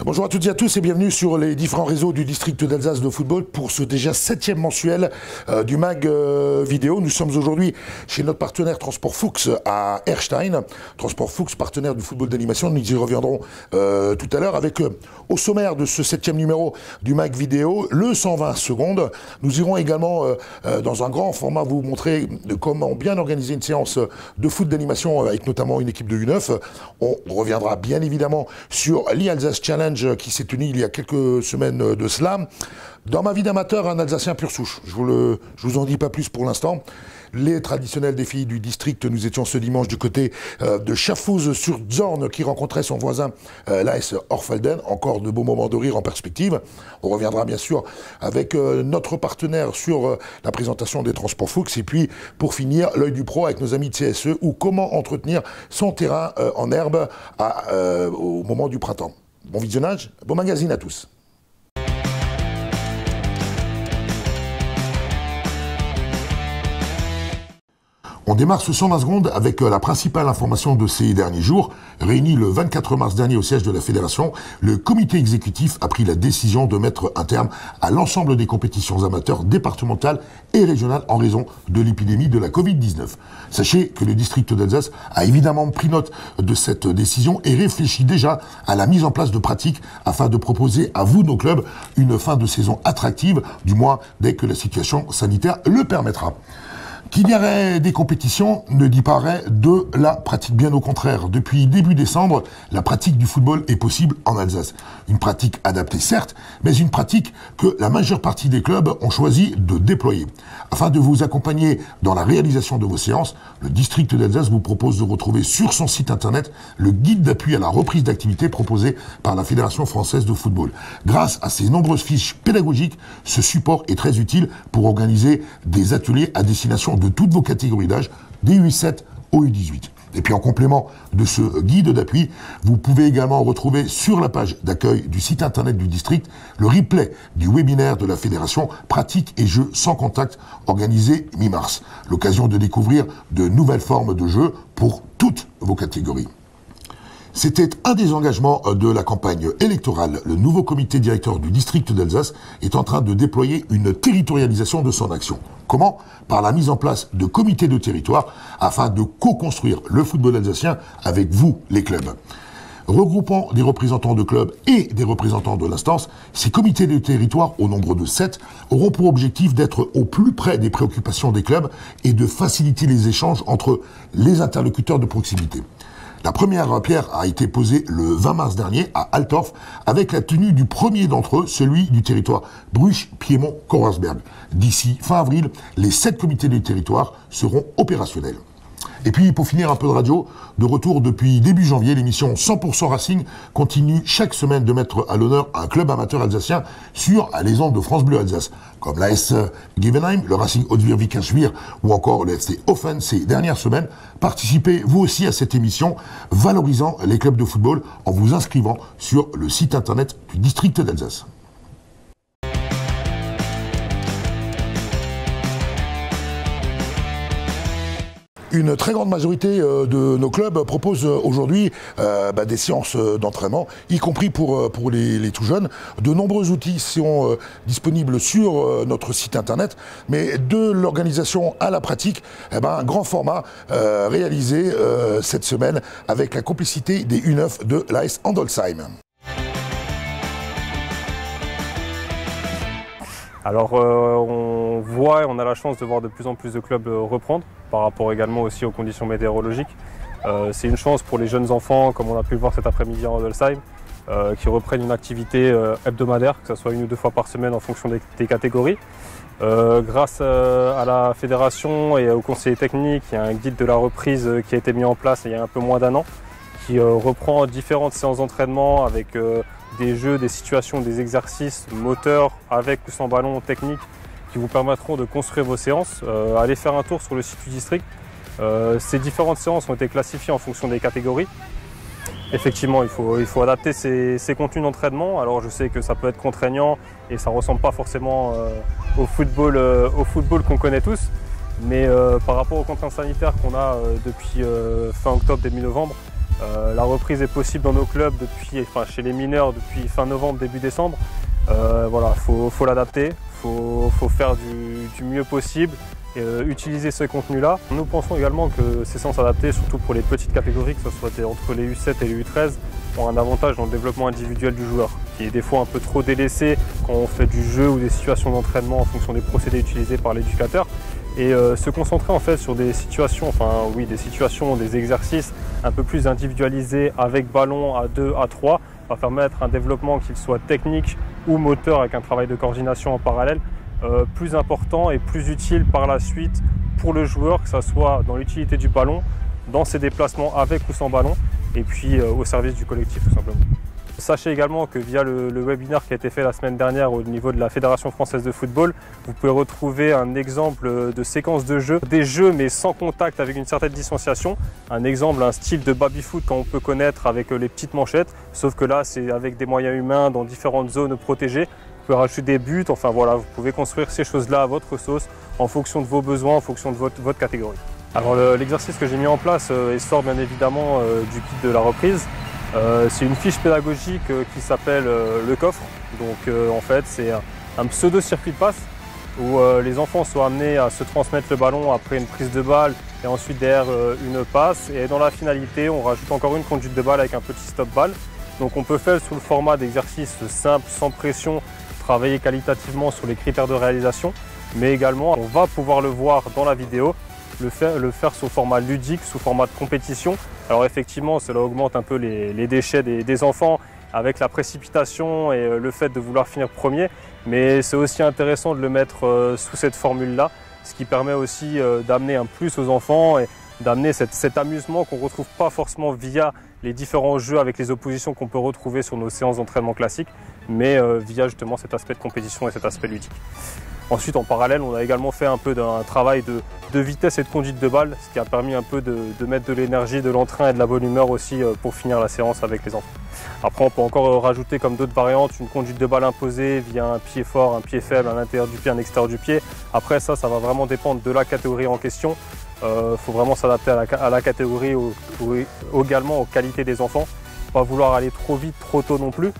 Bonjour à toutes et à tous et bienvenue sur les différents réseaux du district d'Alsace de football pour ce déjà 7e mensuel du MAG vidéo. Nous sommes aujourd'hui chez notre partenaire Transport Fuchs à Erstein. Transport Fuchs, partenaire du football d'animation. Nous y reviendrons tout à l'heure avec au sommaire de ce 7e numéro du MAG vidéo, le 120 secondes. Nous irons également dans un grand format vous montrer comment bien organiser une séance de foot d'animation avec notamment une équipe de U9. On reviendra bien évidemment sur l'Alsace Challenge qui s'est tenu il y a quelques semaines de cela. Dans ma vie d'amateur, un Alsacien pur souche. Je vous en dis pas plus pour l'instant. Les traditionnels défis du district, nous étions ce dimanche du côté de Schaffhouse-sur-Zorn qui rencontrait son voisin l'AS Orfelden. Encore de beaux moments de rire en perspective. On reviendra bien sûr avec notre partenaire sur la présentation des Transports Fuchs. Et puis pour finir, l'œil du pro avec nos amis de CSE ou comment entretenir son terrain en herbe au moment du printemps. Bon visionnage, bon magazine à tous. On démarre ce 120 secondes avec la principale information de ces derniers jours. Réuni le 24 mars dernier au siège de la Fédération, le comité exécutif a pris la décision de mettre un terme à l'ensemble des compétitions amateurs départementales et régionales en raison de l'épidémie de la Covid-19. Sachez que le district d'Alsace a évidemment pris note de cette décision et réfléchit déjà à la mise en place de pratiques afin de proposer à vous, nos clubs, une fin de saison attractive, du moins dès que la situation sanitaire le permettra. Qu'il y aurait des compétitions ne dit pas vrai de la pratique. Bien au contraire, depuis début décembre, la pratique du football est possible en Alsace. Une pratique adaptée certes, mais une pratique que la majeure partie des clubs ont choisi de déployer. Afin de vous accompagner dans la réalisation de vos séances, le district d'Alsace vous propose de retrouver sur son site internet le guide d'appui à la reprise d'activité proposé par la Fédération française de football. Grâce à ces nombreuses fiches pédagogiques, ce support est très utile pour organiser des ateliers à destination de toutes vos catégories d'âge, des U7 au U18. Et puis en complément de ce guide d'appui, vous pouvez également retrouver sur la page d'accueil du site internet du district le replay du webinaire de la Fédération Pratique et Jeux sans contact organisé mi-mars. L'occasion de découvrir de nouvelles formes de jeux pour toutes vos catégories. C'était un des engagements de la campagne électorale. Le nouveau comité directeur du district d'Alsace est en train de déployer une territorialisation de son action. Comment ? Par la mise en place de comités de territoire afin de co-construire le football alsacien avec vous, les clubs. Regroupant des représentants de clubs et des représentants de l'instance, ces comités de territoire, au nombre de 7, auront pour objectif d'être au plus près des préoccupations des clubs et de faciliter les échanges entre les interlocuteurs de proximité. La première pierre a été posée le 20 mars dernier à Altorf avec la tenue du premier d'entre eux, celui du territoire Bruges-Piémont-Korersberg. D'ici fin avril, les 7 comités du territoire seront opérationnels. Et puis, pour finir un peu de radio, de retour depuis début janvier, l'émission 100% Racing continue chaque semaine de mettre à l'honneur un club amateur alsacien sur les ondes de France Bleu Alsace, comme l'AS Gevenheim, le Racing Haute-Vier-Vicarswil ou encore le FC Offen ces dernières semaines. Participez vous aussi à cette émission, valorisant les clubs de football en vous inscrivant sur le site internet du district d'Alsace. Une très grande majorité de nos clubs proposent aujourd'hui des séances d'entraînement, y compris pour les tout jeunes. De nombreux outils sont disponibles sur notre site internet, mais de l'organisation à la pratique, un grand format réalisé cette semaine avec la complicité des U9 de l'AS Andolsheim. Alors on a la chance de voir de plus en plus de clubs reprendre, par rapport également aussi aux conditions météorologiques. C'est une chance pour les jeunes enfants, comme on a pu le voir cet après-midi en Andolsheim, qui reprennent une activité hebdomadaire, que ce soit 1 ou 2 fois par semaine en fonction des catégories. Grâce à la fédération et au conseiller technique, il y a un guide de la reprise qui a été mis en place il y a un peu moins d'1 an, qui reprend différentes séances d'entraînement avec des jeux, des situations, des exercices moteurs avec ou sans ballon techniques qui vous permettront de construire vos séances. Allez faire un tour sur le site du district. Ces différentes séances ont été classifiées en fonction des catégories. Effectivement, il faut adapter ces contenus d'entraînement. Alors je sais que ça peut être contraignant et ça ne ressemble pas forcément au football qu'on connaît tous. Mais par rapport aux contraintes sanitaires qu'on a depuis fin octobre, début novembre, La reprise est possible dans nos clubs chez les mineurs depuis fin novembre, début décembre. Voilà, faut l'adapter, faut faire du mieux possible et utiliser ce contenu-là. Nous pensons également que ces séances adaptées, surtout pour les petites catégories, que ce soit entre les U7 et les U13, ont un avantage dans le développement individuel du joueur, qui est des fois un peu trop délaissé quand on fait du jeu ou des situations d'entraînement en fonction des procédés utilisés par l'éducateur. Et se concentrer en fait sur des situations, des exercices un peu plus individualisés avec ballon à 2, à 3, va permettre un développement qu'il soit technique ou moteur avec un travail de coordination en parallèle plus important et plus utile par la suite pour le joueur, que ce soit dans l'utilité du ballon, dans ses déplacements avec ou sans ballon, et puis au service du collectif tout simplement. Sachez également que via le webinaire qui a été fait la semaine dernière au niveau de la Fédération française de football, vous pouvez retrouver un exemple de séquence de jeu, des jeux mais sans contact avec une certaine distanciation. Un exemple, un style de baby-foot qu'on peut connaître avec les petites manchettes, sauf que là c'est avec des moyens humains dans différentes zones protégées. Vous pouvez rajouter des buts, enfin voilà, vous pouvez construire ces choses-là à votre sauce en fonction de vos besoins, en fonction de votre catégorie. Alors l'exercice que j'ai mis en place sort bien évidemment du kit de la reprise. C'est une fiche pédagogique qui s'appelle le coffre. Donc en fait c'est un pseudo circuit de passe où les enfants sont amenés à se transmettre le ballon après une prise de balle et ensuite derrière une passe. Et dans la finalité on rajoute encore une conduite de balle avec un petit stop balle. Donc on peut faire sous le format d'exercice simple, sans pression, travailler qualitativement sur les critères de réalisation. Mais également on va pouvoir le voir dans la vidéo, le faire sous format ludique, sous format de compétition. Alors effectivement, cela augmente un peu les déchets des enfants avec la précipitation et le fait de vouloir finir premier. Mais c'est aussi intéressant de le mettre sous cette formule-là, ce qui permet aussi d'amener un plus aux enfants et d'amener cet amusement qu'on ne retrouve pas forcément via les différents jeux avec les oppositions qu'on peut retrouver sur nos séances d'entraînement classiques, mais via justement cet aspect de compétition et cet aspect ludique. Ensuite, en parallèle, on a également fait un peu d'un travail de vitesse et de conduite de balle, ce qui a permis un peu de mettre de l'énergie, de l'entrain et de la bonne humeur aussi pour finir la séance avec les enfants. Après, on peut encore rajouter comme d'autres variantes une conduite de balle imposée via un pied fort, un pied faible, à l'intérieur du pied, à l'extérieur du pied. Après, ça va vraiment dépendre de la catégorie en question. Faut vraiment s'adapter à la catégorie également aux qualités des enfants. Pas vouloir aller trop vite, trop tôt non plus.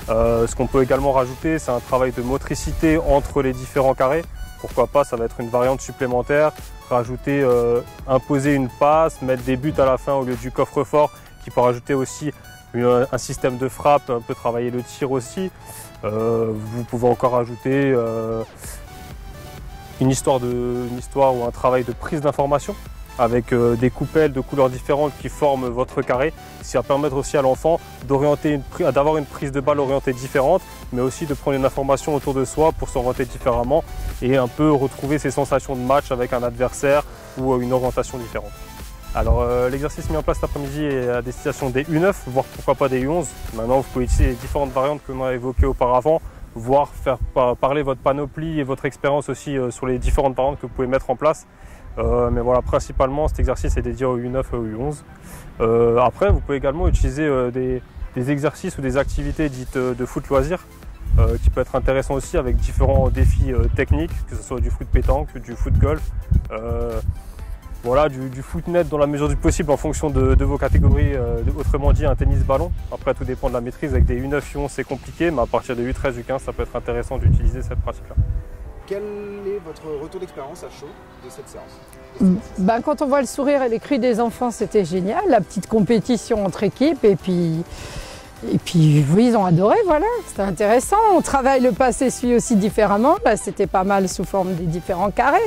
Ce qu'on peut également rajouter, c'est un travail de motricité entre les différents carrés. Pourquoi pas, ça va être une variante supplémentaire. Rajouter, imposer une passe, mettre des buts à la fin au lieu du coffre-fort, qui peut rajouter aussi un système de frappe, un peu travailler le tir aussi. Vous pouvez encore rajouter une histoire ou un travail de prise d'information avec des coupelles de couleurs différentes qui forment votre carré, ce qui va permettre aussi à l'enfant d'avoir une prise de balle orientée différente, mais aussi de prendre une information autour de soi pour s'orienter différemment et un peu retrouver ses sensations de match avec un adversaire ou une orientation différente. Alors l'exercice mis en place cet après-midi est à destination des U9, voire pourquoi pas des U11. Maintenant vous pouvez utiliser les différentes variantes que l'on a évoquées auparavant, voire faire parler votre panoplie et votre expérience aussi sur les différentes variantes que vous pouvez mettre en place. Mais voilà, principalement cet exercice est dédié aux U9 et aux U11. Après, vous pouvez également utiliser des exercices ou des activités dites de foot loisir, qui peut être intéressant aussi avec différents défis techniques, que ce soit du foot pétanque, du foot golf, voilà, du foot net dans la mesure du possible en fonction de vos catégories, autrement dit un tennis ballon. Après, tout dépend de la maîtrise. Avec des U9, U11 c'est compliqué, mais à partir de U13, U15 ça peut être intéressant d'utiliser cette pratique-là. Quel est votre retour d'expérience à chaud de cette séance? Quand on voit le sourire et les cris des enfants, c'était génial. La petite compétition entre équipes et puis oui, ils ont adoré, voilà, c'était intéressant. On travaille le pas s'essuie aussi différemment. Là, c'était pas mal sous forme des différents carrés.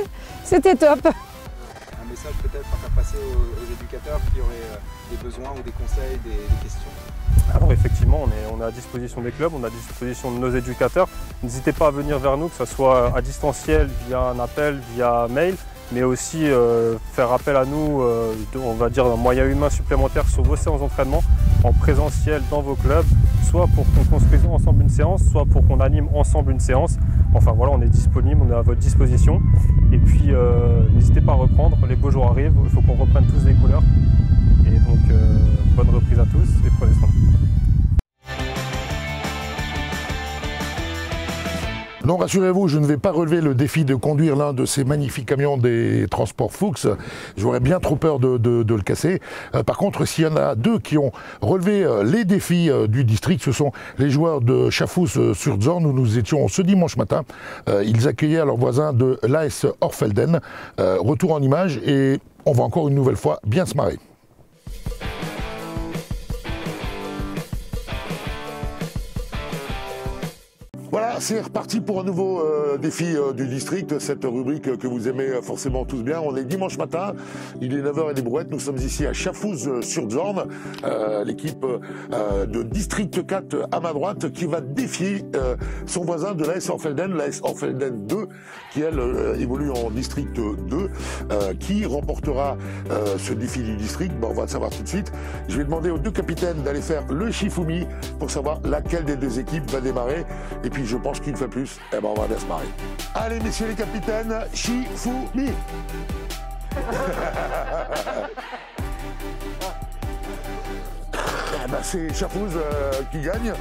C'était top. Un message peut-être à faire passer aux éducateurs qui auraient des besoins ou des conseils, des questions? Alors effectivement, on est à disposition des clubs, on est à disposition de nos éducateurs. N'hésitez pas à venir vers nous, que ce soit à distanciel, via un appel, via mail, mais aussi faire appel à nous, on va dire un moyen humain supplémentaire sur vos séances d'entraînement, en présentiel dans vos clubs, soit pour qu'on construise ensemble une séance, soit pour qu'on anime ensemble une séance. Enfin voilà, on est disponible, on est à votre disposition. Et puis n'hésitez pas à reprendre, les beaux jours arrivent, il faut qu'on reprenne tous les couleurs. Et donc bonne reprise à tous et prenez soin de vous. Non, rassurez-vous, je ne vais pas relever le défi de conduire l'un de ces magnifiques camions des transports Fuchs. J'aurais bien trop peur de le casser. Par contre, s'il y en a deux qui ont relevé les défis du district, ce sont les joueurs de Schaffhouse-sur-Zorn, où nous étions ce dimanche matin. Ils accueillaient leurs voisins de l'AS Orfelden. Retour en images et on va encore une nouvelle fois bien se marrer. Voilà, c'est reparti pour un nouveau défi du district, cette rubrique que vous aimez forcément tous bien. On est dimanche matin, il est 9h et des brouettes, nous sommes ici à Schaffhouse-sur-Zorn, l'équipe de District 4 à ma droite qui va défier son voisin de l'AS Orfelden, l'AS Orfelden 2, qui elle évolue en District 2. Qui remportera ce défi du district? On va le savoir tout de suite. Je vais demander aux deux capitaines d'aller faire le Shifumi pour savoir laquelle des deux équipes va démarrer. Et puis je pense qu'une fois plus, on va bien se marrer. Allez messieurs les capitaines, Shifumi. C'est Schaffhouse qui gagne.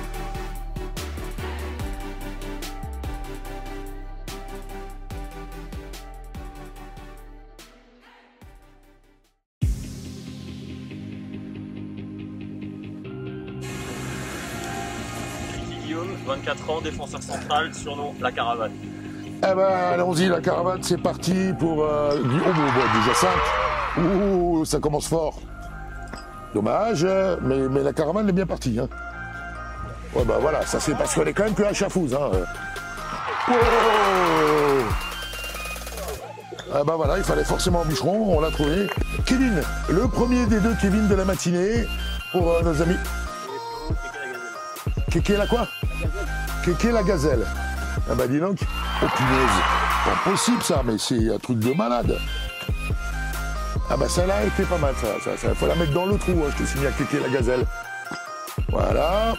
Guillaume, 24 ans, défenseur central, surnom La Caravane. Allons-y, La Caravane, c'est parti pour Guillaume. Déjà 5. Ouh, ça commence fort. Dommage, mais La Caravane est bien partie. Hein. Ouais, voilà, ça c'est parce qu'elle est quand même que à Schaffhouse. Hein. Oh voilà, il fallait forcément un bûcheron, on l'a trouvé. Kevin, le premier des deux Kevin de la matinée pour nos amis. Kéké la quoi? Kéké la gazelle. Dis donc, oh punaise, pas possible ça, mais c'est un truc de malade. Celle-là elle était pas mal, ça. Faut la mettre dans le trou, hein, je te signe à Kéké la gazelle. Voilà.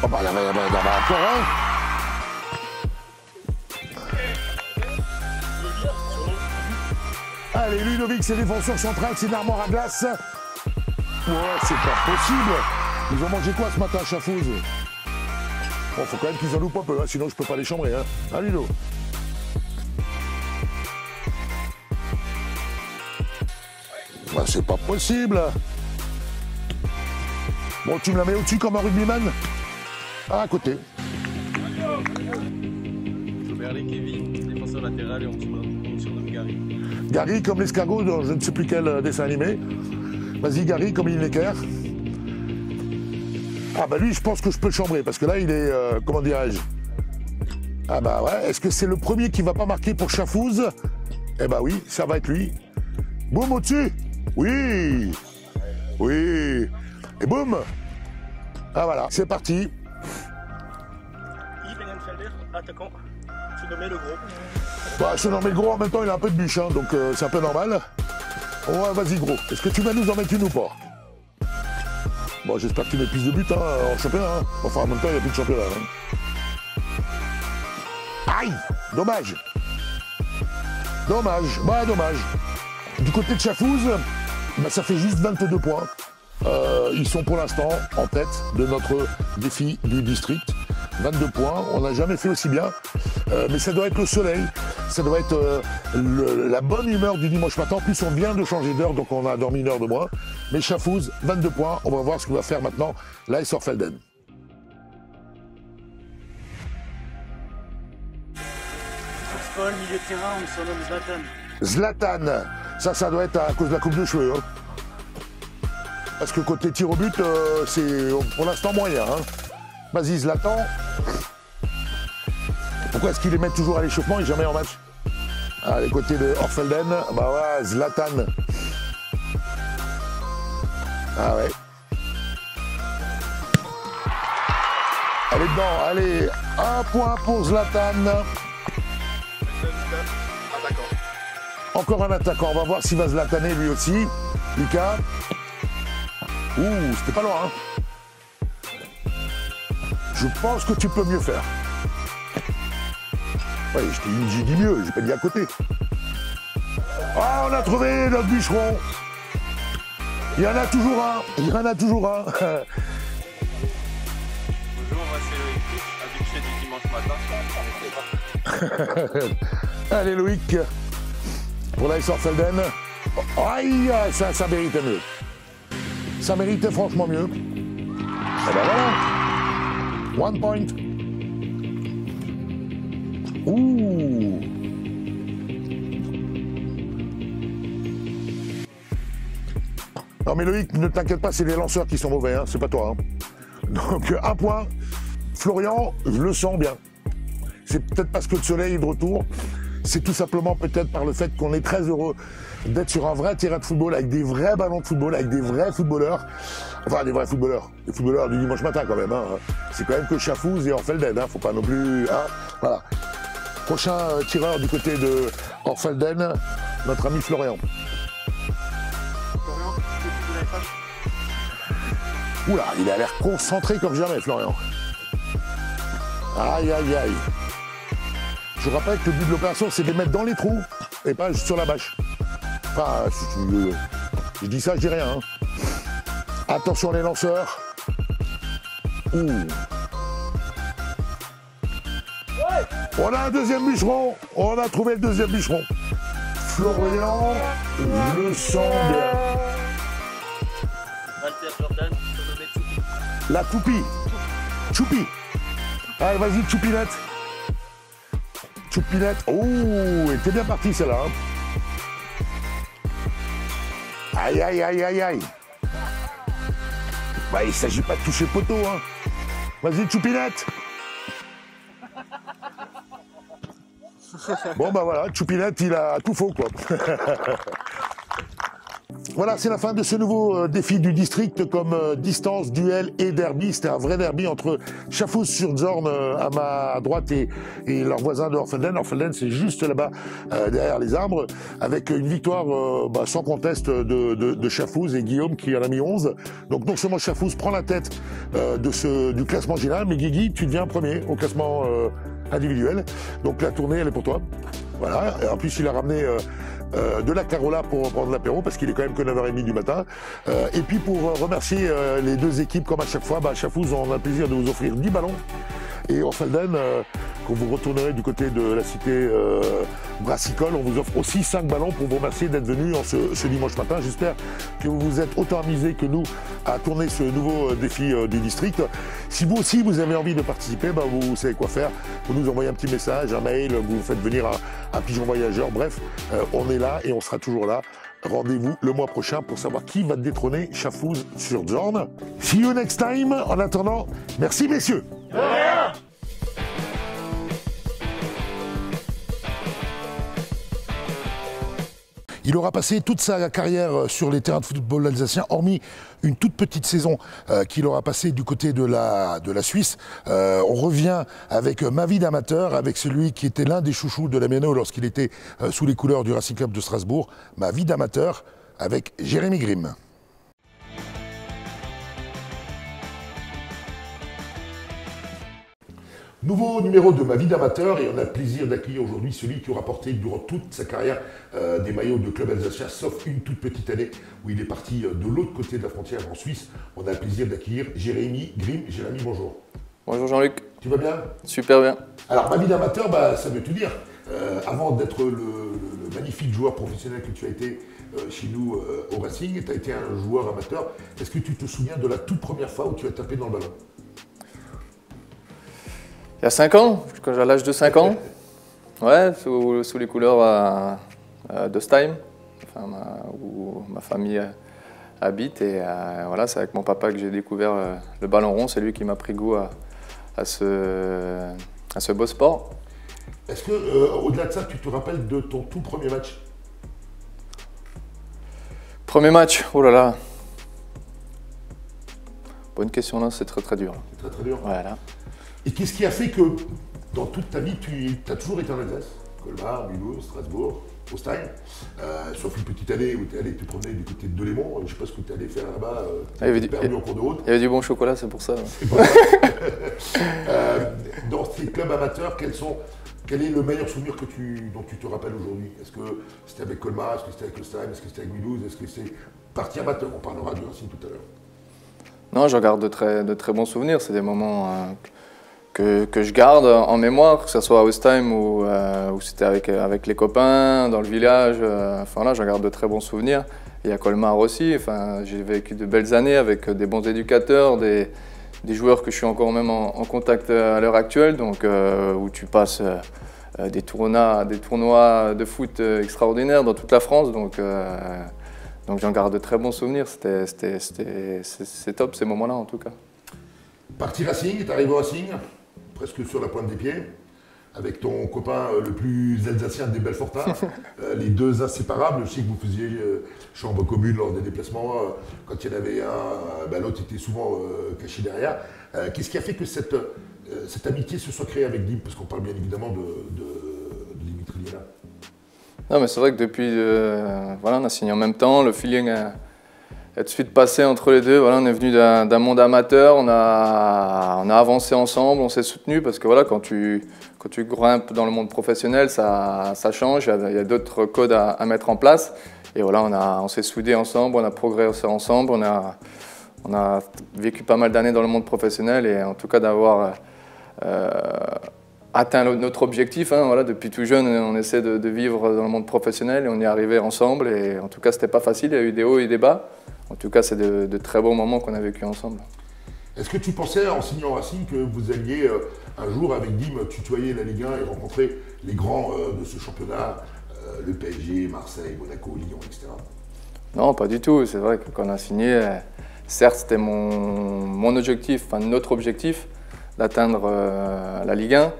Oh il y en a encore un. Allez, Ludovic, c'est défenseur central, c'est une armoire à glace. Ouais, c'est pas possible. Ils ont mangé quoi ce matin à Schaffhouse? Bon, faut quand même qu'ils en loupent un peu, hein, sinon je peux pas les chambrer. Hein. Ah, Ludo. C'est pas possible. Bon, tu me la mets au-dessus comme un rugbyman? À côté. Joberlé Kevin, défenseur latéral et on surnomme Gary. Gary comme l'escargot dans je ne sais plus quel dessin animé. Vas-y Gary comme Lineker. Lui je pense que je peux le chambrer parce que là il est, comment dirais-je? Ouais, est-ce que c'est le premier qui va pas marquer pour Schaffhouse? Oui, ça va être lui. Boum au-dessus. Oui. Oui. Et boum. Voilà, c'est parti. Yves Engenfelder, attaquant, surnommé le gros. Surnommé le gros en même temps il a un peu de biche, hein, donc c'est un peu normal. Ouais, vas-y gros, est-ce que tu vas nous en mettre une ou pas? Bon, j'espère que tu mets plus de buts en championnat. Hein. Enfin, en même temps, il n'y a plus de championnat. Hein. Aïe! Dommage. Dommage. Du côté de Schaffhouse, ça fait juste 22 points. Ils sont pour l'instant en tête de notre défi du district. 22 points, on n'a jamais fait aussi bien. Mais ça doit être le soleil, ça doit être la bonne humeur du dimanche matin. En plus, on vient de changer d'heure, donc on a dormi une heure de moins. Mais Schaffhouse, 22 points. On va voir ce que va faire maintenant l'AS Orfelden. Paul, milieu de terrain, on surnomme Zlatan. Zlatan, ça doit être à cause de la coupe de cheveux. Hein. Parce que côté tir au but, c'est pour l'instant moyen. Hein. Vas-y Zlatan. Pourquoi est-ce qu'ils les mettent toujours à l'échauffement et jamais en match? Les côtés de Orfelden, ouais, Zlatan. Ouais. Elle est dedans, allez, un point pour Zlatan. Encore un attaquant, on va voir s'il va Zlataner lui aussi. Lucas. Ouh, c'était pas loin. Hein. Je pense que tu peux mieux faire. Oui, j'ai dit mieux, j'ai pas dit à côté. On a trouvé notre bûcheron. Il y en a toujours un. Bonjour, moi c'est Loïc, habitué du dimanche matin. Allez Loïc, pour la SR Felden. Aïe, ça méritait mieux. Ça méritait franchement mieux. Et ben voilà. 1 point. Ouh. Non mais Loïc, ne t'inquiète pas, c'est les lanceurs qui sont mauvais, hein, c'est pas toi. Hein. Donc 1 point. Florian, je le sens bien. C'est peut-être parce que le soleil est de retour. C'est tout simplement peut-être par le fait qu'on est très heureux d'être sur un vrai terrain de football avec des vrais ballons de football, avec des vrais footballeurs. Enfin, des vrais footballeurs. Des footballeurs du dimanche matin quand même. Hein. C'est quand même que Schaffhouse et Orfelden. Hein. Faut pas non plus... Hein. Voilà. Prochain tireur du côté de Orfelden, notre ami Florian. Oula, il a l'air concentré comme jamais, Florian. Aïe, aïe, aïe. Je vous rappelle que le but de l'opération, c'est de les mettre dans les trous et pas juste sur la bâche. Enfin, si tu veux... Je dis ça, je dis rien. Hein. Attention les lanceurs. Ouh. On a un deuxième bûcheron. On a trouvé le deuxième bûcheron. Florian, je le sens bien. La toupie. Choupi. Allez, vas-y, Choupinette. Choupinette. Oh, elle était bien partie celle-là. Hein. Aïe, aïe, aïe, aïe, aïe. Bah, il ne s'agit pas de toucher le poteau. Hein. Vas-y, Choupinette. Bon, bah voilà, Choupinette, il a tout faux, quoi. Voilà, c'est la fin de ce nouveau défi du district comme distance, duel et derby. C'était un vrai derby entre Schaffhouse-sur-Zorn à ma droite et leur voisin de Orfelden. Orfelden, c'est juste là-bas, derrière les arbres, avec une victoire sans conteste de Schaffhouse et Guillaume qui en a mis 11. Donc non seulement Schaffhouse prend la tête du classement général, mais Guigui, tu deviens premier au classement individuel. Donc la tournée, elle est pour toi. Voilà, et en plus il a ramené de la Carola pour prendre l'apéro parce qu'il est quand même que 9h30 du matin. Et puis pour remercier les deux équipes comme à chaque fois, Schaffhouse, on a le plaisir de vous offrir 10 ballons. Et Orfelden, quand vous retournerez du côté de la cité brassicole, on vous offre aussi 5 ballons pour vous remercier d'être venus ce dimanche matin. J'espère que vous vous êtes autant amusés que nous à tourner ce nouveau défi du district. Si vous aussi vous avez envie de participer, vous savez quoi faire. Vous nous envoyez un petit message, un mail, vous faites venir un pigeon voyageur. Bref, on est là et on sera toujours là. Rendez-vous le mois prochain pour savoir qui va détrôner Schaffhouse-sur-Zorn. See you next time. En attendant, merci messieurs. De rien. Il aura passé toute sa carrière sur les terrains de football alsaciens, hormis une toute petite saison qu'il aura passée du côté de la Suisse. On revient avec ma vie d'amateur, avec celui qui était l'un des chouchous de la Méno lorsqu'il était sous les couleurs du Racing Club de Strasbourg. Ma vie d'amateur avec Jérémy Grimm. Nouveau numéro de ma vie d'amateur et on a le plaisir d'accueillir aujourd'hui celui qui aura porté durant toute sa carrière des maillots de club alsacien, sauf une toute petite année où il est parti de l'autre côté de la frontière en Suisse. On a le plaisir d'accueillir Jérémy Grimm. Jérémy, bonjour. Bonjour Jean-Luc. Tu vas bien? Super bien. Alors ma vie d'amateur, ça veut tout dire. Avant d'être le magnifique joueur professionnel que tu as été chez nous au Racing, tu as été un joueur amateur. Est-ce que tu te souviens de la toute première fois où tu as tapé dans le ballon? Il y a 5 ans, quand j'ai l'âge de 5 ans, ouais, sous les couleurs de Stein, où ma famille habite. Et voilà, c'est avec mon papa que j'ai découvert le ballon rond. C'est lui qui m'a pris goût à ce beau sport. Est-ce que, au-delà de ça, tu te rappelles de ton tout premier match? Premier match, oh là là. Bonne question là, c'est très très dur. C'est très très dur. Voilà. Et qu'est-ce qui a fait que, dans toute ta vie, tu as toujours été en Alsace? Colmar, Mulhouse, Strasbourg, Holstein, sauf une petite année où tu es allé te promener du côté de Delémont. Je ne sais pas ce que tu es allé faire là-bas, tu es perdu en cours de route. Il y avait du bon chocolat, c'est pour ça. Dans ces clubs amateurs, quel est le meilleur souvenir dont tu te rappelles aujourd'hui? Est-ce que c'était avec Colmar, est-ce que c'était avec Holstein, est-ce que c'était avec Mulhouse, est-ce que c'est partie amateur? On parlera du Racing tout à l'heure. Non, je regarde de très bons souvenirs. C'est des moments que je garde en mémoire, que ce soit à Ostheim ou c'était avec les copains, dans le village. Enfin là, j'en garde de très bons souvenirs. Et à Colmar aussi, enfin, j'ai vécu de belles années avec des bons éducateurs, des joueurs que je suis encore même en contact à l'heure actuelle, donc où tu passes des tournois de foot extraordinaires dans toute la France. Donc j'en garde de très bons souvenirs. C'est top ces moments-là en tout cas. Parti Racing, t'es arrivé au Racing, presque sur la pointe des pieds, avec ton copain le plus alsacien des Belfortins, les deux inséparables. Je sais que vous faisiez chambre commune lors des déplacements. Quand il y en avait un, l'autre était souvent caché derrière. Qu'est-ce qui a fait que cette amitié se soit créée avec Dim? Parce qu'on parle bien évidemment de Dimitri Liala. Non, mais c'est vrai que depuis, voilà, on a signé en même temps, le feeling est tout de suite passé entre les deux. Voilà, on est venu d'un monde amateur, on a avancé ensemble, on s'est soutenu parce que voilà, quand tu grimpes dans le monde professionnel, ça change, il y a d'autres codes à mettre en place. Et voilà, on s'est soudés ensemble, on a progressé ensemble, on a vécu pas mal d'années dans le monde professionnel et en tout cas d'avoir atteint notre objectif. Hein, voilà, depuis tout jeune, on essaie de vivre dans le monde professionnel et on y est arrivé ensemble. Et en tout cas, c'était pas facile, il y a eu des hauts et des bas. En tout cas, c'est de très bons moments qu'on a vécu ensemble. Est-ce que tu pensais, en signant Racing, que vous alliez un jour, avec Dim, tutoyer la Ligue 1 et rencontrer les grands de ce championnat, le PSG, Marseille, Monaco, Lyon, etc. Non, pas du tout. C'est vrai que quand on a signé, certes, c'était mon objectif, enfin notre objectif, d'atteindre la Ligue 1.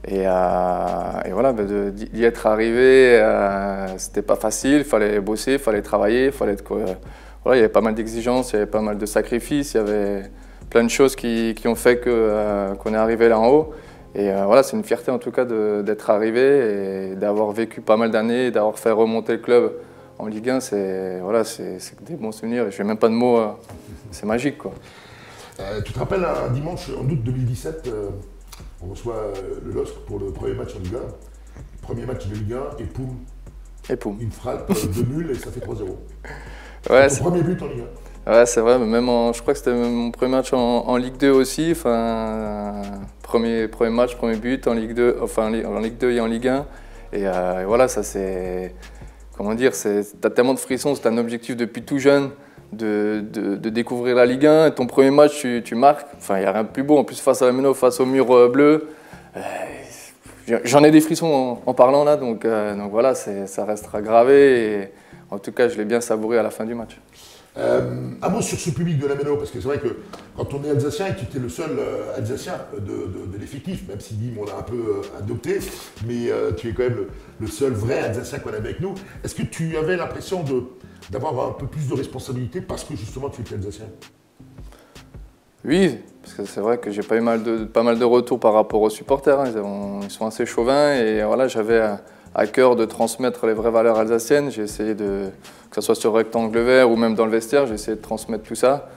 Et voilà, d'y être arrivé, c'était pas facile, il fallait bosser, il fallait travailler, voilà, il y avait pas mal d'exigences, il y avait pas mal de sacrifices, il y avait plein de choses qui ont fait qu'on est arrivé là en haut. Et voilà, c'est une fierté en tout cas d'être arrivé et d'avoir vécu pas mal d'années, d'avoir fait remonter le club en Ligue 1. Voilà, c'est des bons souvenirs, je n'ai même pas de mots, c'est magique, quoi. Tu te rappelles un dimanche en août 2017, on reçoit le LOSC pour le premier match en Ligue 1. Premier match de Ligue 1 et poum. Une frappe de nul et ça fait 3-0. Ouais, c'est ton premier but en Ligue 1. Ouais, c'est vrai, mais même je crois que c'était mon premier match en Ligue 2 aussi. Enfin, premier match, premier but en Ligue 2, enfin en Ligue 2 et en Ligue 1. Et voilà, ça c'est. Comment dire, t'as tellement de frissons, c'est un objectif depuis tout jeune de découvrir la Ligue 1. Et ton premier match, tu marques. Enfin, il n'y a rien de plus beau. En plus, face à la Méno, face au mur bleu. J'en ai des frissons en parlant là, donc voilà, ça restera gravé. Et en tout cas, je l'ai bien savouré à la fin du match. Un mot sur ce public de la Méno, parce que c'est vrai que quand on est alsacien, et tu étais le seul alsacien de l'effectif, même si Dim on l'a un peu adopté, mais tu es quand même le seul vrai alsacien qu'on avait avec nous. Est-ce que tu avais l'impression d'avoir un peu plus de responsabilité parce que justement tu étais alsacien? Oui, parce que c'est vrai que j'ai pas eu pas mal de retours par rapport aux supporters. Hein. Ils sont assez chauvins et voilà, j'avais à cœur de transmettre les vraies valeurs alsaciennes. J'ai essayé que ce soit sur rectangle vert ou même dans le vestiaire, j'ai essayé de transmettre tout ça.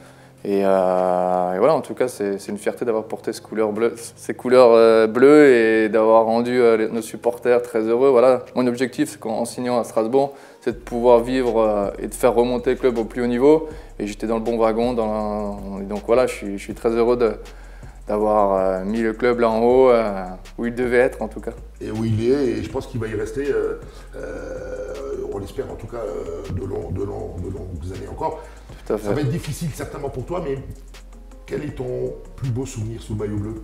Et voilà, en tout cas, c'est une fierté d'avoir porté ces couleurs bleues et d'avoir rendu nos supporters très heureux. Voilà, mon objectif, c'est qu'en signant à Strasbourg, c'est de pouvoir vivre et de faire remonter le club au plus haut niveau. Et j'étais dans le bon wagon. Et donc voilà, je suis très heureux d'avoir mis le club là en haut, où il devait être en tout cas. Et où il est, et je pense qu'il va y rester, on l'espère en tout cas, de longues années encore. Tout à fait. Ça va être difficile certainement pour toi, mais quel est ton plus beau souvenir sous le maillot bleu?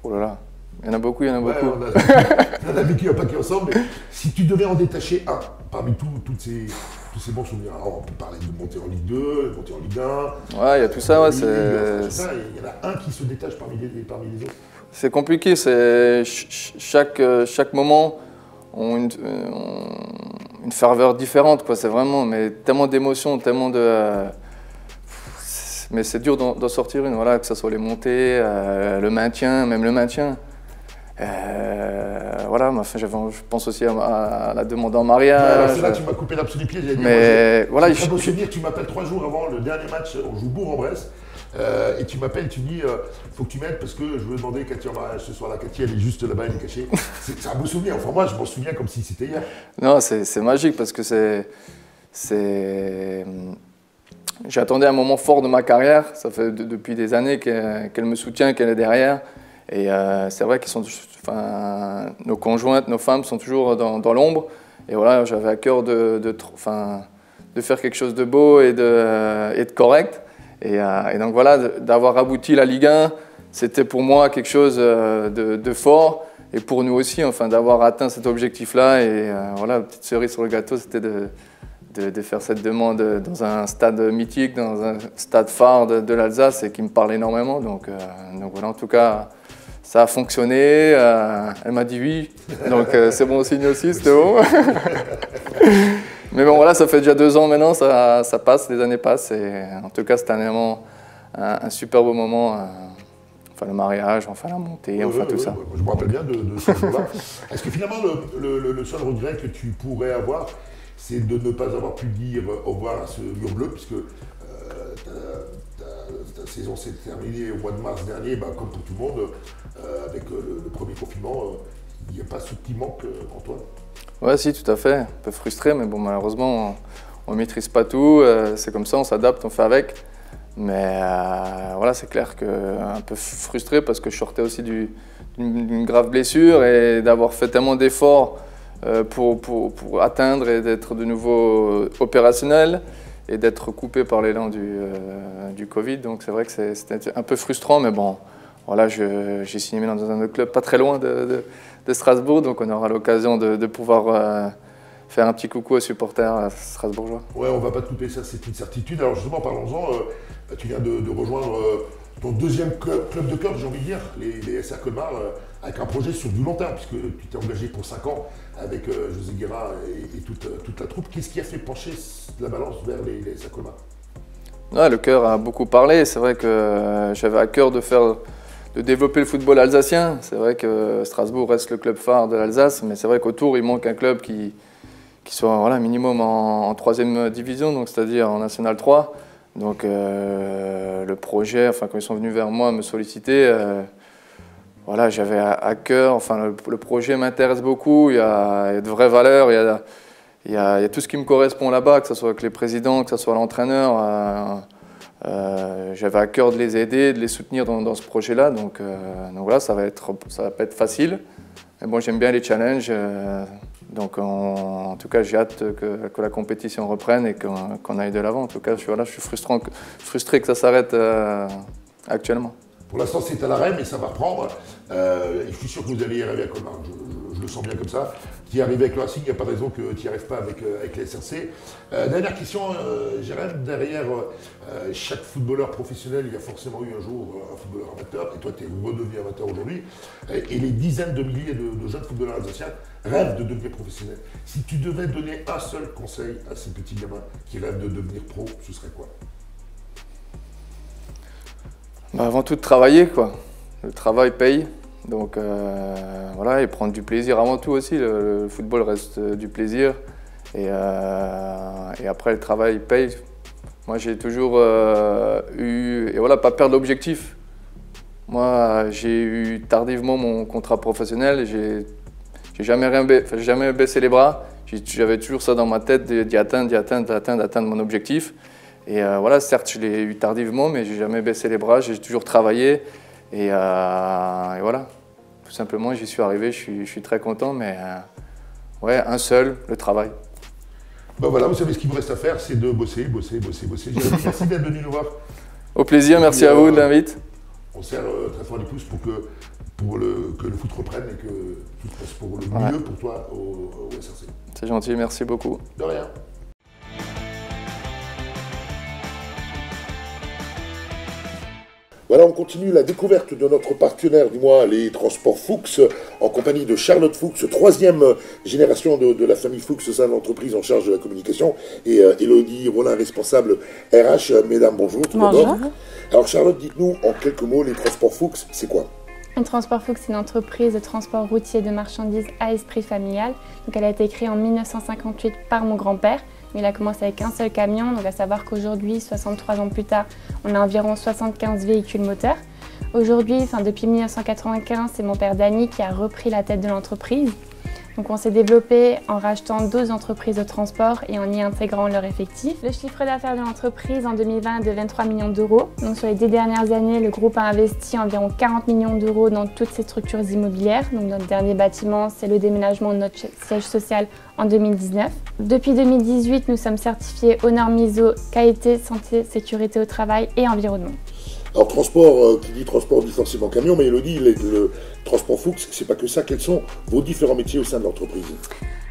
Oh là là, il y en a beaucoup, On a vécu un paquet ensemble, mais si tu devais en détacher un, parmi tous ces bons souvenirs, alors on peut parler de monter en Ligue 2, de monter en Ligue 1. Ouais, il y a tout ça, ouais. Il y en a un qui se détache parmi les autres. C'est compliqué, chaque moment ont une ferveur différente, quoi. C'est vraiment, mais tellement d'émotions, tellement de. Mais c'est dur d'en sortir une, voilà, que ce soit les montées, le maintien, même le maintien. Voilà, je pense aussi à la demande en mariage. C'est là que tu m'as coupé l'absolu pied. Mais voilà, très beau souvenir, tu m'appelles 3 jours avant le dernier match, on joue Bourg-en-Bresse. Et tu m'appelles, tu dis, faut que tu m'aides parce que je veux demander Cathy en mariage ce soir-là. Cathy, elle est juste là-bas, elle est cachée. C'est un beau souvenir. Enfin, moi, je m'en souviens comme si c'était hier. Non, c'est magique parce que j'attendais un moment fort de ma carrière. Ça fait depuis des années qu'elle me soutient, qu'elle est derrière. Et c'est vrai qu'ils sont, nos conjointes, nos femmes sont toujours dans l'ombre. Et voilà, j'avais à cœur de faire quelque chose de beau et de correct. Et donc voilà, d'avoir abouti la Ligue 1, c'était pour moi quelque chose de fort. Et pour nous aussi, enfin, d'avoir atteint cet objectif-là. Et voilà, petite cerise sur le gâteau, c'était de faire cette demande dans un stade mythique, dans un stade phare de l'Alsace et qui me parle énormément. Donc voilà, en tout cas, ça a fonctionné. Elle m'a dit oui, donc c'est bon signe aussi, c'était bon. Mais bon, voilà, ça fait déjà 2 ans maintenant, ça passe, les années passent. Et en tout cas, c'était vraiment un super beau moment. Enfin, le mariage, enfin la montée, enfin tout ça. Je me rappelle bien de ce jour-là. Est-ce que finalement, le seul regret que tu pourrais avoir, c'est de ne pas avoir pu dire au revoir à ce Lion bleu, puisque ta saison s'est terminée au mois de mars dernier, comme pour tout le monde, avec le premier confinement, il n'y a pas ce petit manque en toi? Ouais, si, tout à fait. Un peu frustré, mais bon, malheureusement, on ne maîtrise pas tout. C'est comme ça, on s'adapte, on fait avec. Mais voilà, c'est clair qu'un peu frustré parce que je sortais aussi d'une grave blessure et d'avoir fait tellement d'efforts pour atteindre et d'être de nouveau opérationnel et d'être coupé par l'élan du Covid. Donc c'est vrai que c'était un peu frustrant, mais bon, voilà, j'ai signé dans un autre club pas très loin de Strasbourg, donc on aura l'occasion de pouvoir faire un petit coucou aux supporters strasbourgeois. Ouais, on va pas te couper, ça c'est une certitude. Alors justement, parlons-en, tu viens de rejoindre ton deuxième club de cœur, j'ai envie de dire, les SR Colmar, avec un projet sur du long terme, puisque tu t'es engagé pour 5 ans avec José Guerra et toute la troupe. Qu'est-ce qui a fait pencher la balance vers les SR Colmar? Ouais, le cœur a beaucoup parlé. C'est vrai que j'avais à cœur de développer le football alsacien. C'est vrai que Strasbourg reste le club phare de l'Alsace, mais c'est vrai qu'autour, il manque un club qui soit voilà, minimum en 3e division, donc c'est-à-dire en National 3. Donc le projet, enfin quand ils sont venus vers moi me solliciter, voilà, j'avais à cœur, enfin le projet m'intéresse beaucoup, il y a de vraies valeurs, il y a tout ce qui me correspond là-bas, que ce soit avec les présidents, que ce soit l'entraîneur. J'avais à cœur de les aider, de les soutenir dans ce projet-là, donc voilà, ça va pas être facile. Mais bon, j'aime bien les challenges, donc en tout cas j'ai hâte que la compétition reprenne et qu'on aille de l'avant. En tout cas, je suis frustré que ça s'arrête actuellement. Pour l'instant, c'est à l'arrêt, mais ça va reprendre. Je suis sûr que vous allez y arriver à Colmar. Je le sens bien comme ça. Tu y arrives avec le Racing, il n'y a pas de raison que tu n'y arrives pas avec les SRC. Dernière question, Jérém. Derrière chaque footballeur professionnel, il y a forcément eu un jour un footballeur amateur. Et toi, tu es redevenu amateur aujourd'hui. Et les dizaines de milliers de jeunes footballeurs alsaciens rêvent de devenir professionnels. Si tu devais donner un seul conseil à ces petits gamins qui rêvent de devenir pro, ce serait quoi? Avant tout, de travailler, quoi. Le travail paye, donc voilà, et prendre du plaisir avant tout aussi. Le football reste du plaisir, et après le travail paye. Moi, j'ai toujours eu, et voilà, pas perdre l'objectif. Moi, j'ai eu tardivement mon contrat professionnel, j'ai jamais baissé les bras. J'avais toujours ça dans ma tête d'atteindre mon objectif. Et voilà, certes, je l'ai eu tardivement, mais j'ai jamais baissé les bras, j'ai toujours travaillé. Et voilà, tout simplement, j'y suis arrivé, je suis très content, mais ouais, un seul, le travail. Ben voilà, vous savez ce qu'il vous reste à faire, c'est de bosser. Merci d'être venu nous voir. Au plaisir, merci à vous de l'invite. On serre très fort les pouces pour que le foot reprenne et que tout se passe pour le mieux pour toi au SRC. C'est gentil, merci beaucoup. De rien. Voilà, on continue la découverte de notre partenaire du mois, les Transports Fuchs, en compagnie de Charlotte Fuchs, 3e génération de la famille Fuchs au sein de l'entreprise en charge de la communication, et Élodie Rollin, responsable RH. Mesdames, bonjour. Bonjour. Alors Charlotte, dites-nous en quelques mots, les Transports Fuchs, c'est quoi? Un Transport Fuchs, c'est une entreprise de transport routier de marchandises à esprit familial. Donc, elle a été créée en 1958 par mon grand-père. Il a commencé avec un seul camion, donc à savoir qu'aujourd'hui, 63 ans plus tard, on a environ 75 véhicules moteurs. Aujourd'hui, depuis 1995, c'est mon père Danny qui a repris la tête de l'entreprise. Donc on s'est développé en rachetant 12 entreprises de transport et en y intégrant leur effectif. Le chiffre d'affaires de l'entreprise en 2020 est de 23 millions d'euros. Donc sur les 10 dernières années, le groupe a investi environ 40 millions d'euros dans toutes ses structures immobilières. Donc notre dernier bâtiment, c'est le déménagement de notre siège social en 2019. Depuis 2018, nous sommes certifiés aux normes ISO, qualité, santé, sécurité au travail et environnement. Alors transport, qui dit transport dit forcément camion, mais Elodie, le transport Fuchs, c'est pas que ça. Quels sont vos différents métiers au sein de l'entreprise ?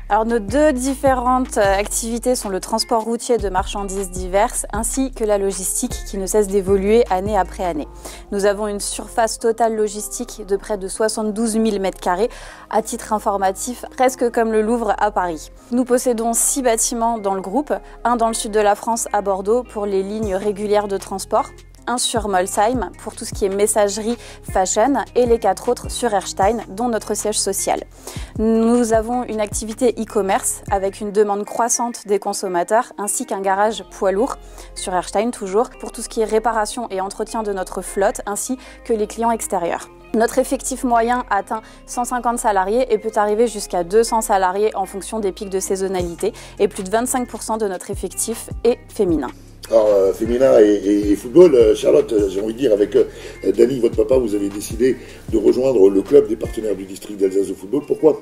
Alors nos deux différentes activités sont le transport routier de marchandises diverses ainsi que la logistique qui ne cesse d'évoluer année après année. Nous avons une surface totale logistique de près de 72 000 m², à titre informatif, presque comme le Louvre à Paris. Nous possédons 6 bâtiments dans le groupe, un dans le sud de la France à Bordeaux pour les lignes régulières de transport, un sur Molsheim pour tout ce qui est messagerie fashion et les 4 autres sur Erstein, dont notre siège social. Nous avons une activité e-commerce avec une demande croissante des consommateurs ainsi qu'un garage poids lourd sur Erstein toujours pour tout ce qui est réparation et entretien de notre flotte ainsi que les clients extérieurs. Notre effectif moyen atteint 150 salariés et peut arriver jusqu'à 200 salariés en fonction des pics de saisonnalité et plus de 25% de notre effectif est féminin. Alors, féminin et football, Charlotte, j'ai envie de dire, avec Dany, votre papa, vous avez décidé de rejoindre le club des partenaires du district d'Alsace de football. Pourquoi ?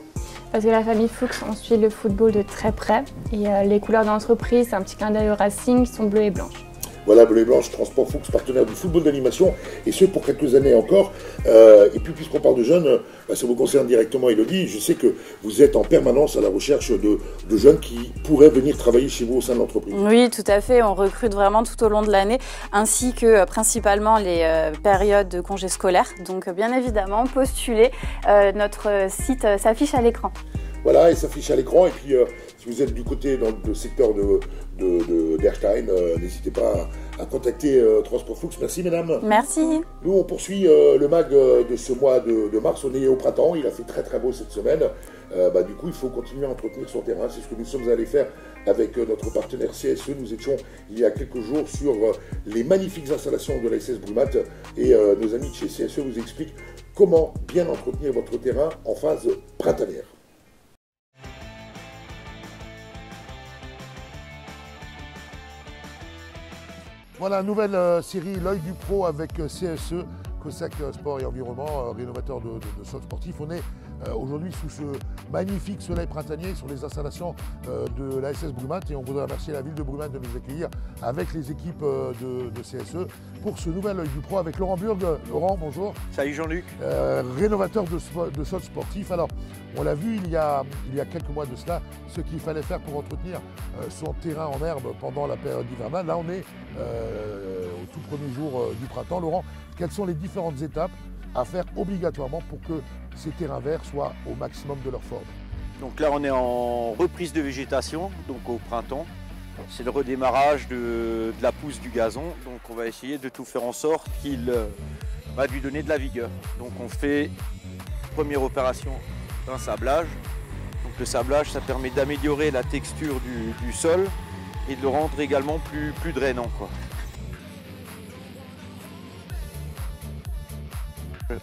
Parce que la famille Fuchs, on suit le football de très près. Et les couleurs de l'entreprise, c'est un petit clin d'œil au Racing, qui sont bleues et blanches. Voilà, Bleu et Blanche, Transport Fuchs, partenaire du football d'animation, et ce pour quelques années encore. Et puis, puisqu'on parle de jeunes, ça vous concerne directement, Elodie. Je sais que vous êtes en permanence à la recherche de jeunes qui pourraient venir travailler chez vous au sein de l'entreprise. Oui, tout à fait. On recrute vraiment tout au long de l'année, ainsi que principalement les périodes de congés scolaires. Donc, bien évidemment, postulez. Notre site s'affiche à l'écran. Voilà, il s'affiche à l'écran. Et puis, si vous êtes du côté dans le secteur d'Erstein, n'hésitez pas à contacter Transport Fuchs. Merci, mesdames. Merci. Nous, on poursuit le mag de ce mois de mars. On est au printemps. Il a fait très, très beau cette semaine. Du coup, il faut continuer à entretenir son terrain. C'est ce que nous sommes allés faire avec notre partenaire CSE. Nous étions, il y a quelques jours, sur les magnifiques installations de la SS Brumat. Et nos amis de chez CSE vous expliquent comment bien entretenir votre terrain en phase printanière. Voilà, nouvelle série L'œil du pro avec CSE, COSAC Sport et Environnement, rénovateur de sol sportif. On est aujourd'hui sous ce magnifique soleil printanier sur les installations de la SS Brumat et on voudrait remercier la ville de Brumat de nous accueillir avec les équipes de CSE pour ce nouvel œil du pro avec Laurent Burg. Laurent, bonjour. Salut Jean-Luc. Rénovateur de sol sportif. Alors, on l'a vu il y a quelques mois de cela, ce qu'il fallait faire pour entretenir son terrain en herbe pendant la période hivernale. Là, on est au tout premier jour du printemps. Laurent, quelles sont les différentes étapes à faire obligatoirement pour que ces terrains verts soient au maximum de leur forme? Donc là, on est en reprise de végétation, donc au printemps. C'est le redémarrage de la pousse du gazon. Donc on va essayer de tout faire en sorte qu'il va lui donner de la vigueur. Donc on fait, première opération, un sablage. Donc le sablage, ça permet d'améliorer la texture du sol et de le rendre également plus drainant, quoi.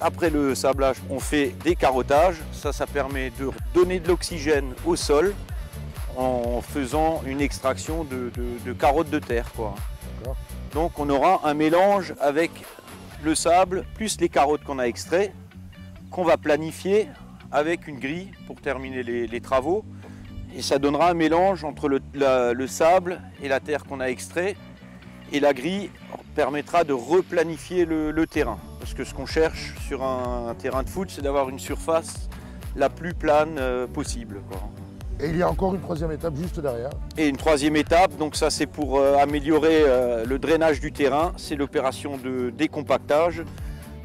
Après le sablage, on fait des carottages. Ça permet de donner de l'oxygène au sol en faisant une extraction de carottes de terre, quoi. Donc on aura un mélange avec le sable plus les carottes qu'on a extraites, qu'on va planifier avec une grille pour terminer les travaux. Et ça donnera un mélange entre le sable et la terre qu'on a extrait. Et la grille permettra de replanifier le terrain. Parce que ce qu'on cherche sur un terrain de foot, c'est d'avoir une surface la plus plane possible, quoi. Et il y a encore une troisième étape juste derrière. Et une troisième étape, donc ça c'est pour améliorer le drainage du terrain, c'est l'opération de décompactage.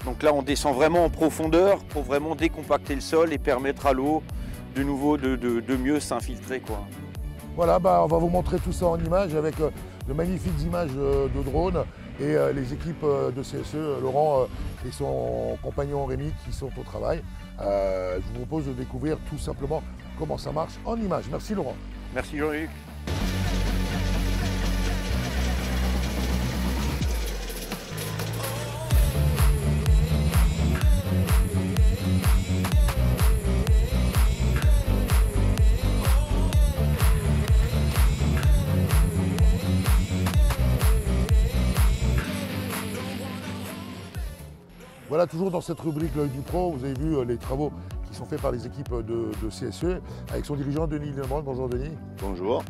Donc là on descend vraiment en profondeur pour vraiment décompacter le sol et permettre à l'eau de nouveau de mieux s'infiltrer, quoi. Voilà, on va vous montrer tout ça en images avec de magnifiques images de drones et les équipes de CSE, Laurent et son compagnon Rémi qui sont au travail. Je vous propose de découvrir tout simplement comment ça marche en images. Merci Laurent. Merci Jean-Luc. Voilà, toujours dans cette rubrique L'œil du pro, vous avez vu les travaux qui sont faits par les équipes de CSE, avec son dirigeant Denis Lebrun. Bonjour Denis. Bonjour.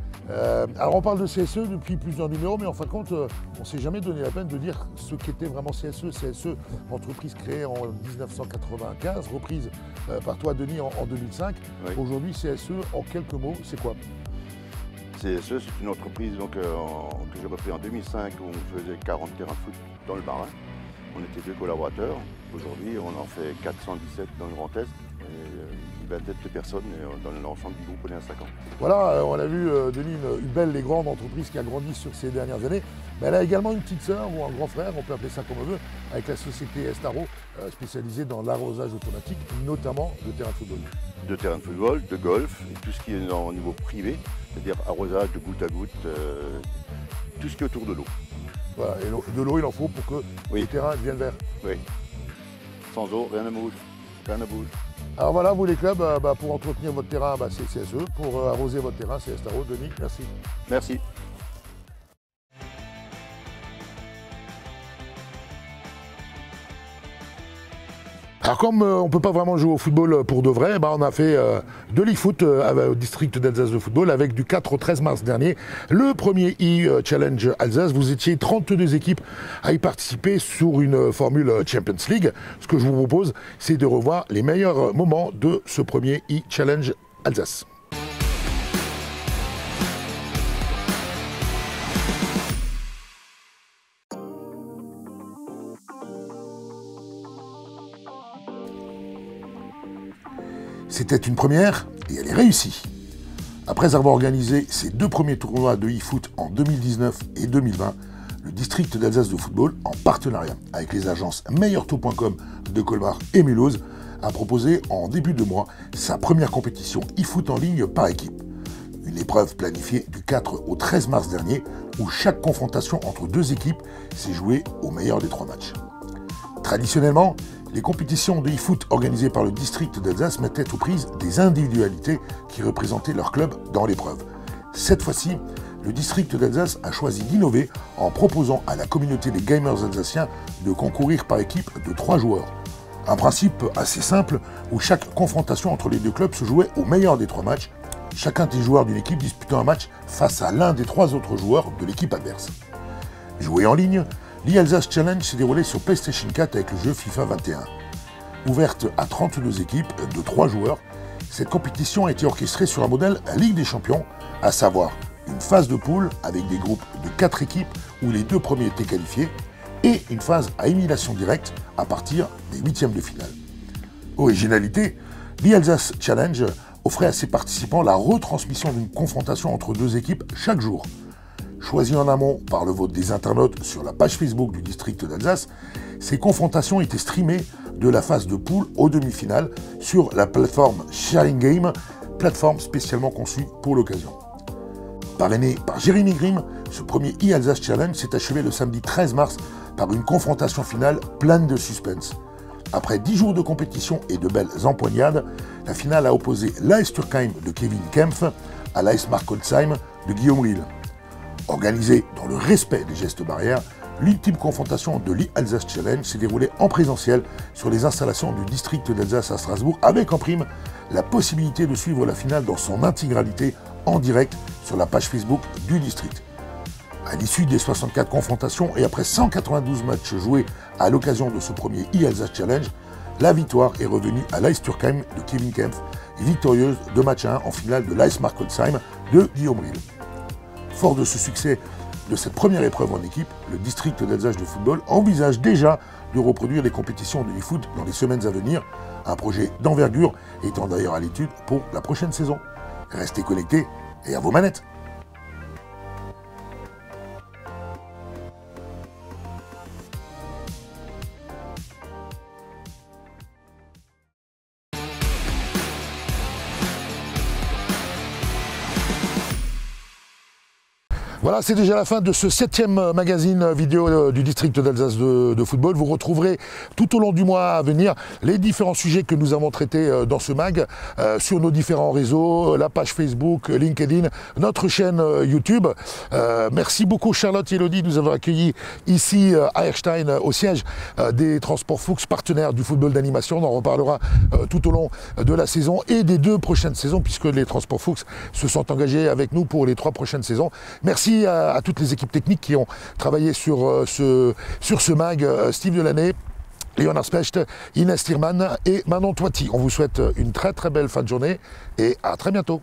Alors on parle de CSE depuis plusieurs numéros, mais en fin de compte, on ne s'est jamais donné la peine de dire ce qu'était vraiment CSE. CSE, entreprise créée en 1995, reprise par toi Denis en 2005. Oui. Aujourd'hui, CSE, en quelques mots, c'est quoi? CSE, c'est une entreprise que j'ai repris en 2005 où on faisait 40 terrains de foot dans le Bas-Rhin. On était 2 collaborateurs. Aujourd'hui, on en fait 417 dans le Grand Est. Et une vingtaine de personnes dans l'ensemble du groupe, on est à 50. Voilà, on a vu, Denis, une belle et grande entreprise qui a grandi sur ces dernières années. Mais elle a également une petite sœur ou un grand frère, on peut appeler ça comme on veut, avec la société Estaro, spécialisée dans l'arrosage automatique, notamment de terrains de football. De terrains de football, de golf, et tout ce qui est au niveau privé, c'est-à-dire arrosage de goutte à goutte, tout ce qui est autour de l'eau. Voilà, et de l'eau, il en faut pour que les terrains deviennent verts. Oui. Sans eau, rien ne bouge. Rien ne bouge. Alors voilà, vous les clubs, pour entretenir votre terrain, c'est CSE. Pour arroser votre terrain, c'est Estaro. Denis, merci. Merci. Alors comme on ne peut pas vraiment jouer au football pour de vrai, on a fait de l'e-foot au district d'Alsace de football avec du 4 au 13 mars dernier. Le premier e-Challenge Alsace, vous étiez 32 équipes à y participer sur une formule Champions League. Ce que je vous propose, c'est de revoir les meilleurs moments de ce premier e-Challenge Alsace. C'était une première et elle est réussie. Après avoir organisé ses 2 premiers tournois de e-foot en 2019 et 2020, le district d'Alsace de football, en partenariat avec les agences meilleurtaux.com de Colmar et Mulhouse, a proposé en début de mois sa première compétition e-foot en ligne par équipe. Une épreuve planifiée du 4 au 13 mars dernier où chaque confrontation entre 2 équipes s'est jouée au meilleur des 3 matchs. Traditionnellement, les compétitions de e-foot organisées par le district d'Alsace mettaient aux prises des individualités qui représentaient leur club dans l'épreuve. Cette fois-ci, le district d'Alsace a choisi d'innover en proposant à la communauté des gamers alsaciens de concourir par équipe de 3 joueurs. Un principe assez simple où chaque confrontation entre les 2 clubs se jouait au meilleur des 3 matchs, chacun des joueurs d'une équipe disputant un match face à l'un des 3 autres joueurs de l'équipe adverse. Joué en ligne, l'e-Alsace Challenge s'est déroulé sur PlayStation 4 avec le jeu FIFA 21. Ouverte à 32 équipes de 3 joueurs, cette compétition a été orchestrée sur un modèle Ligue des Champions, à savoir une phase de poule avec des groupes de 4 équipes où les 2 premiers étaient qualifiés et une phase à élimination directe à partir des 8e de finale. Originalité, l'e-Alsace Challenge offrait à ses participants la retransmission d'une confrontation entre 2 équipes chaque jour. Choisies en amont par le vote des internautes sur la page Facebook du district d'Alsace, ces confrontations étaient streamées de la phase de poule aux demi-finales sur la plateforme Sharing Game, plateforme spécialement conçue pour l'occasion. Parrainé par Jérémy Grimm, ce premier e-Alsace Challenge s'est achevé le samedi 13 mars par une confrontation finale pleine de suspense. Après 10 jours de compétition et de belles empoignades, la finale a opposé l'AS Turkheim de Kevin Kempf à l'AS Markolsheim de Guillaume Riel. Organisée dans le respect des gestes barrières, l'ultime confrontation de l'e-Alsace Challenge s'est déroulée en présentiel sur les installations du district d'Alsace à Strasbourg, avec en prime la possibilité de suivre la finale dans son intégralité en direct sur la page Facebook du district. À l'issue des 64 confrontations et après 192 matchs joués à l'occasion de ce premier e-Alsace Challenge, la victoire est revenue à l'AS Turkheim de Kevin Kempf, victorieuse de match 1 en finale de l'AS Markolsheim de Guillaume Riel. Fort de ce succès de cette première épreuve en équipe, le district d'Alsace de football envisage déjà de reproduire les compétitions de e-foot dans les semaines à venir, un projet d'envergure étant d'ailleurs à l'étude pour la prochaine saison. Restez connectés et à vos manettes. Voilà, c'est déjà la fin de ce 7e magazine vidéo du district d'Alsace de football. Vous retrouverez tout au long du mois à venir les différents sujets que nous avons traités dans ce mag sur nos différents réseaux, la page Facebook, LinkedIn, notre chaîne YouTube. Merci beaucoup Charlotte et Elodie de nous avoir accueillis ici à Erstein au siège des Transports Fuchs, partenaires du football d'animation. On en reparlera tout au long de la saison et des 2 prochaines saisons puisque les Transports Fuchs se sont engagés avec nous pour les 3 prochaines saisons. Merci à toutes les équipes techniques qui ont travaillé sur ce mag, Steve Delaney, Léonard Specht, Inès Thiermann et Manon Toiti. On vous souhaite une très très belle fin de journée et à très bientôt.